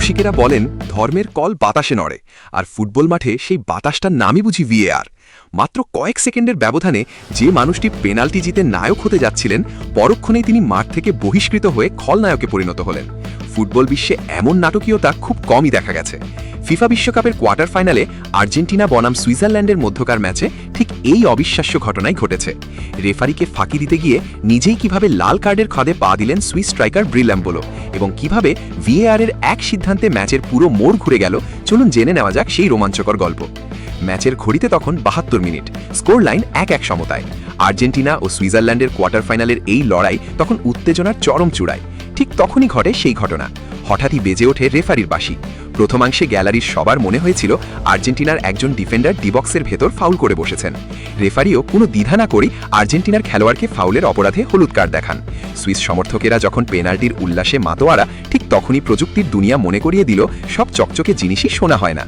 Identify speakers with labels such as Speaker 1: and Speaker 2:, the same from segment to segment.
Speaker 1: রসিকেরা বলেন ধর্মের কল বাতাসে নড়ে, আর ফুটবল মাঠে সেই বাতাসটার নামই বুঝি ভিএআর। মাত্র কয়েক সেকেন্ডের ব্যবধানে যে মানুষটি পেনাল্টি জিতে নায়ক হতে যাচ্ছিলেন, পরক্ষণেই তিনি মাঠ থেকে বহিষ্কৃত হয়ে খলনায়কে পরিণত হলেন। ফুটবল বিশ্বে এমন নাটকীয়তা খুব কমই দেখা গেছে। ফিফা বিশ্বকাপের কোয়ার্টার ফাইনালে আর্জেন্টিনা বনাম সুইজারল্যান্ডের মধ্যকার ম্যাচে ঠিক এই অবিশ্বাস্য ঘটনাই ঘটেছে। রেফারিকে ফাঁকি দিতে গিয়ে নিজেই কিভাবে লাল কার্ডের খাদে পা দিলেন সুইস স্ট্রাইকার ব্রিল এম্বোলো, এবং কিভাবে ভিএআরের এক সিদ্ধান্তে ম্যাচের পুরো মোড় ঘুরে গেল, চলুন জেনে নেওয়া যাক সেই রোমাঞ্চকর গল্প। ম্যাচের ঘড়িতে তখন ৭২ মিনিট, স্কোর লাইন ১-১ সমতায়। আর্জেন্টিনা ও সুইজারল্যান্ডের কোয়ার্টার ফাইনালের এই লড়াই তখন উত্তেজনার চরম চূড়ায়। ঠিক তখনই ঘটে সেই ঘটনা। হঠাৎই বেজে ওঠে রেফারির বাঁশি। প্রথমাংশে গ্যালারির সবার মনে হয়েছিল আর্জেন্টিনার একজন ডিফেন্ডার ডিবক্সের ভেতর ফাউল করে বসেছেন। রেফারিও কোনো দ্বিধা না করেই আর্জেন্টিনার খেলোয়াড়কে ফাউলের অপরাধে হলুদ কার্ড দেখান। সুইস সমর্থকেরা যখন পেনাল্টির উল্লাসে মাতোয়ারা, ঠিক তখনই প্রযুক্তির দুনিয়া মনে করিয়ে দিল সব চকচকে জিনিসই শোনা হয় না।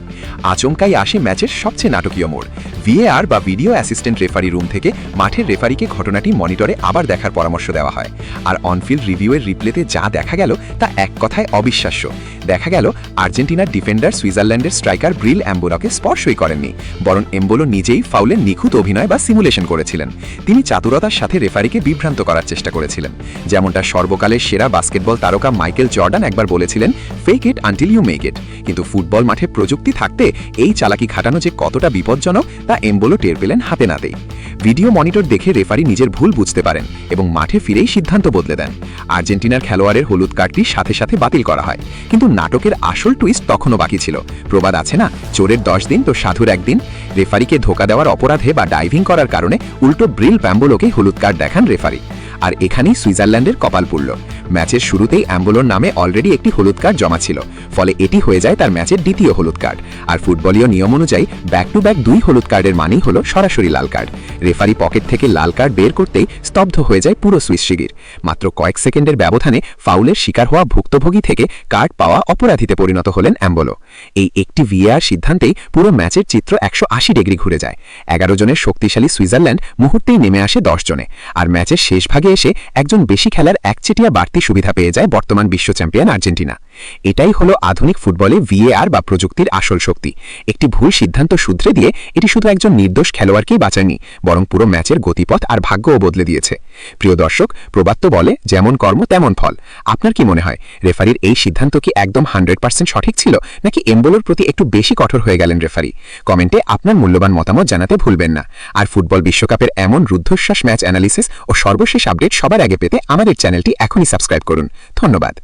Speaker 1: আচমকাই আসে ম্যাচের সবচেয়ে নাটকীয় মোড়। ভিএআর বা ভিডিও অ্যাসিস্ট্যান্ট রেফারি রুম থেকে মাঠের রেফারিকে ঘটনাটি মনিটরে আবার দেখার পরামর্শ দেওয়া হয়। আর অনফিল্ড রিভিউয়ের রিপ্লেতে যা দেখা গেল তা এক কথায় অবিশ্বাস্য। দেখা গেল আর্জেন্টিনার ডিফেন্ডার সুইজারল্যান্ডের স্ট্রাইকার ব্রিল এম্বোলোকে স্পর্শই করেননি, বরং এম্বোলো নিজেই ফাউলের নিখুঁত অভিনয় বা সিমুলেশন করেছিলেন। তিনি চাতুরতার সাথে রেফারিকে বিভ্রান্ত করার চেষ্টা করেছিলেন, যেমনটা সর্বকালের সেরা বাস্কেটবল তারকা মাইকেল জর্ডান একবার বলেছিলেন, fake it until you make it. কিন্তু ফুটবল মাঠে প্রযুক্তি থাকতে এই চালাকি খাটানো যে কতটা বিপজ্জনক তা এম্বোলো টের পেলেন হাতে নাতেই। ভিডিও মনিটর দেখে রেফারি নিজের ভুল বুঝতে পারেন এবং মাঠে ফিরেই সিদ্ধান্ত বদলে দেন। আর্জেন্টিনার খেলোয়াড়ের হলুদ কার্ডটি সাথে সাথে বাতিল করা হয়। কিন্তু নাটকের আসল টুইস্ট তখনও বাকি ছিল। প্রবাদ আছে না, চোরের 10 দিন তো সাধুর একদিন। রেফারিকে ধোকা দেওয়ার অপরাধে বা ডাইভিং করার কারণে উল্টো ব্রিল এম্বোলোকে হলুদ কার্ড দেখান রেফারি। আর এখানেই সুইজারল্যান্ডের কপাল পুড়ল। ম্যাচের শুরুতেই এম্বোলোর নামে অলরেডি একটি হলুদ কার্ড জমা ছিল, ফলে এটি হয়ে যায় তার ম্যাচের দ্বিতীয় হলুদ কার্ড। আর ফুটবলীয় নিয়ম অনুযায়ী ব্যাক টু ব্যাক 2 হলুদ কার্ডের মানেই হলো সরাসরি লাল কার্ড। রেফারি পকেট থেকে লাল কার্ড বের করতেই স্তব্ধ হয়ে যায় পুরো সুইস শিবির। মাত্র কয়েক সেকেন্ডের ব্যবধানে ফাউলের শিকার হওয়া ভুক্তভোগী থেকে কার্ড পাওয়া অপরাধীতে পরিণত হলেন এম্বোলো। এই একটি ভিএআর সিদ্ধান্তেই পুরো ম্যাচের চিত্র 180 ডিগ্রি ঘুরে যায়। 11 জনের শক্তিশালী সুইজারল্যান্ড মুহূর্তেই নেমে আসে 10 জনে। আর ম্যাচের শেষ ভাগে এসে একজন বেশি খেলার একচেটিয়া বাড়তি সুবিধা পেয়ে যায় বর্তমান বিশ্ব চ্যাম্পিয়ন আর্জেন্টিনা। এটাই হলো আধুনিক ফুটবলে ভিএআর বা প্রযুক্তির আসল শক্তি। একটি ভুল সিদ্ধান্ত শুধরে দিয়ে এটি শুধু একজন নির্দোষ খেলোয়াড়কেই বাঁচায়নি, বরং পুরো ম্যাচের গতিপথ আর ভাগ্যও বদলে দিয়েছে। প্রিয় দর্শক, প্রবাদ তো বলে যেমন কর্ম তেমন ফল। আপনার কি মনে হয়, রেফারির এই সিদ্ধান্ত কি একদম 100% সঠিক ছিল, নাকি এম্বোলোর প্রতি একটু বেশি কঠোর হয়ে গেলেন রেফারি? কমেন্টে আপনার মূল্যবান মতামত জানাতে ভুলবেন না। আর ফুটবল বিশ্বকাপের এমন রুদ্ধশ্বাস ম্যাচ অ্যানালিসিস ও সর্বশেষ আপডেট সবার আগে পেতে আমাদের চ্যানেলটি এখনই সাবস্ক্রাইব করুন। ধন্যবাদ।